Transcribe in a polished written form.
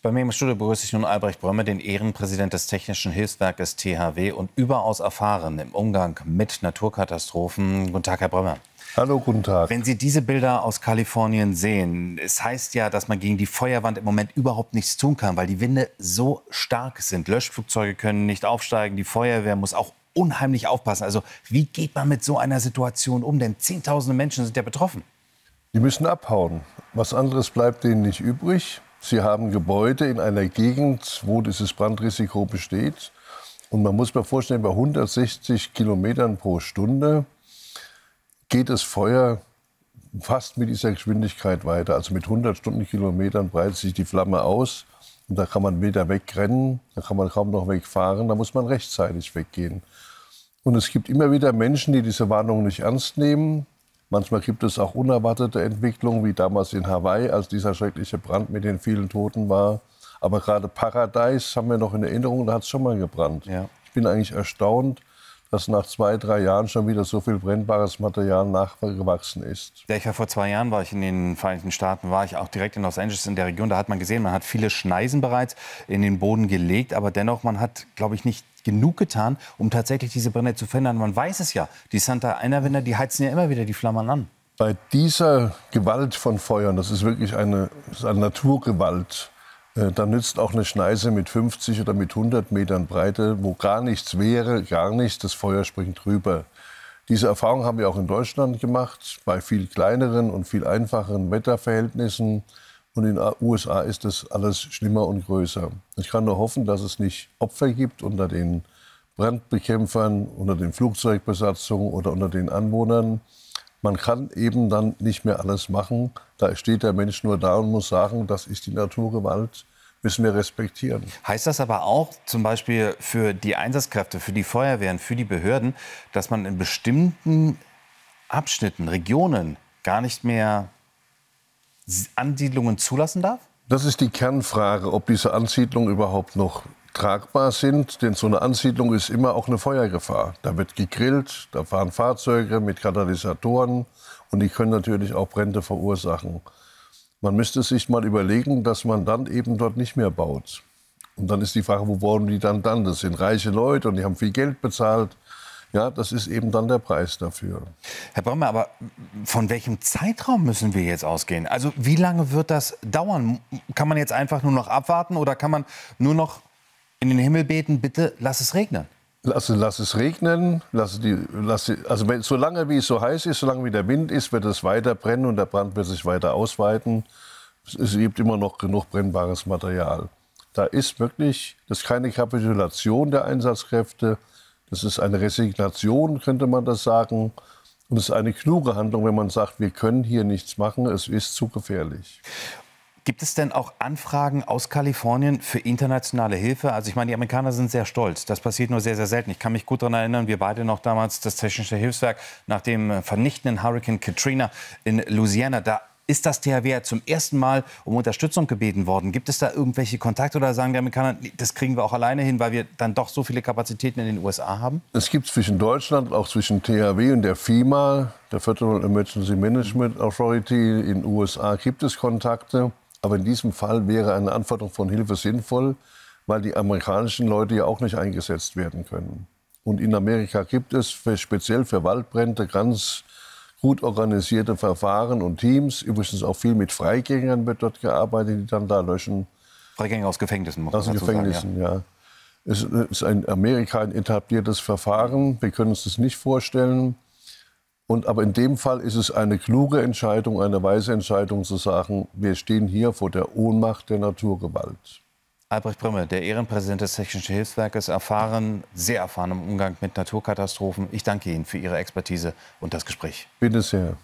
Bei mir im Studio begrüße ich nun Albrecht Brömme, den Ehrenpräsident des Technischen Hilfswerkes THW und überaus erfahren im Umgang mit Naturkatastrophen. Guten Tag, Herr Brömme. Hallo, guten Tag. Wenn Sie diese Bilder aus Kalifornien sehen, es heißt ja, dass man gegen die Feuerwand im Moment überhaupt nichts tun kann, weil die Winde so stark sind. Löschflugzeuge können nicht aufsteigen, die Feuerwehr muss auch unheimlich aufpassen. Also wie geht man mit so einer Situation um? Denn Zehntausende Menschen sind ja betroffen. Die müssen abhauen. Was anderes bleibt denen nicht übrig. Sie haben Gebäude in einer Gegend, wo dieses Brandrisiko besteht. Und man muss sich vorstellen, bei 160 Kilometern pro Stunde geht das Feuer fast mit dieser Geschwindigkeit weiter. Also mit 100 Stundenkilometern breitet sich die Flamme aus. Und da kann man weder wegrennen, da kann man kaum noch wegfahren. Da muss man rechtzeitig weggehen. Und es gibt immer wieder Menschen, die diese Warnung nicht ernst nehmen. Manchmal gibt es auch unerwartete Entwicklungen, wie damals in Hawaii, als dieser schreckliche Brand mit den vielen Toten war. Aber gerade Paradise haben wir noch in Erinnerung, da hat es schon mal gebrannt. Ja. Ich bin eigentlich erstaunt, dass nach 2, 3 Jahren schon wieder so viel brennbares Material nachgewachsen ist. Ja, vor 2 Jahren war ich in den Vereinigten Staaten, war ich auch direkt in Los Angeles in der Region. Da hat man gesehen, man hat viele Schneisen bereits in den Boden gelegt, aber dennoch, man hat, glaube ich, nicht genug getan, um tatsächlich diese Brände zu verhindern. Man weiß es ja, die Santa-Ana-Winde, die heizen ja immer wieder die Flammen an. Bei dieser Gewalt von Feuern, das ist wirklich eine Naturgewalt, da nützt auch eine Schneise mit 50 oder mit 100 Metern Breite, wo gar nichts wäre, gar nichts, das Feuer springt drüber. Diese Erfahrung haben wir auch in Deutschland gemacht, bei viel kleineren und viel einfacheren Wetterverhältnissen. Und in den USA ist das alles schlimmer und größer. Ich kann nur hoffen, dass es nicht Opfer gibt unter den Brandbekämpfern, unter den Flugzeugbesatzungen oder unter den Anwohnern. Man kann eben dann nicht mehr alles machen. Da steht der Mensch nur da und muss sagen, das ist die Naturgewalt, müssen wir respektieren. Heißt das aber auch zum Beispiel für die Einsatzkräfte, für die Feuerwehren, für die Behörden, dass man in bestimmten Abschnitten, Regionen gar nicht mehr Ansiedlungen zulassen darf? Das ist die Kernfrage, ob diese Ansiedlungen überhaupt noch tragbar sind. Denn so eine Ansiedlung ist immer auch eine Feuergefahr. Da wird gegrillt, da fahren Fahrzeuge mit Katalysatoren und die können natürlich auch Brände verursachen. Man müsste sich mal überlegen, dass man dann eben dort nicht mehr baut. Und dann ist die Frage, wo bauen die dann? Das sind reiche Leute und die haben viel Geld bezahlt. Ja, das ist eben dann der Preis dafür. Herr Brömme, aber von welchem Zeitraum müssen wir jetzt ausgehen? Also wie lange wird das dauern? Kann man jetzt einfach nur noch abwarten oder kann man nur noch in den Himmel beten, bitte lass es regnen? Lass es regnen. Solange wie es so heiß ist, solange wie der Wind ist, wird es weiter brennen und der Brand wird sich weiter ausweiten. Es gibt immer noch genug brennbares Material. Das ist keine Kapitulation der Einsatzkräfte. Das ist eine Resignation, könnte man das sagen. Und es ist eine kluge Handlung, wenn man sagt, wir können hier nichts machen, es ist zu gefährlich. Gibt es denn auch Anfragen aus Kalifornien für internationale Hilfe? Also ich meine, die Amerikaner sind sehr stolz. Das passiert nur sehr, sehr selten. Ich kann mich gut daran erinnern, wir beide noch damals, das Technische Hilfswerk, nach dem vernichtenden Hurricane Katrina in Louisiana, da ist das THW zum ersten Mal um Unterstützung gebeten worden. Gibt es da irgendwelche Kontakte oder sagen die Amerikaner, das kriegen wir auch alleine hin, weil wir dann doch so viele Kapazitäten in den USA haben? Es gibt zwischen Deutschland, auch zwischen THW und der FEMA, der Federal Emergency Management Authority in den USA, gibt es Kontakte. Aber in diesem Fall wäre eine Anforderung von Hilfe sinnvoll, weil die amerikanischen Leute ja auch nicht eingesetzt werden können. Und in Amerika gibt es speziell für Waldbrände ganz gut organisierte Verfahren und Teams. Übrigens auch viel mit Freigängern wird dort gearbeitet, die dann da löschen. Freigänger aus Gefängnissen, muss man dazu sagen, ja. Es ist in Amerika ein etabliertes Verfahren. Wir können uns das nicht vorstellen. Aber in dem Fall ist es eine kluge Entscheidung, eine weise Entscheidung zu sagen, wir stehen hier vor der Ohnmacht der Naturgewalt. Albrecht Brömme, der Ehrenpräsident des Technischen Hilfswerkes, sehr erfahren im Umgang mit Naturkatastrophen. Ich danke Ihnen für Ihre Expertise und das Gespräch. Bitte sehr.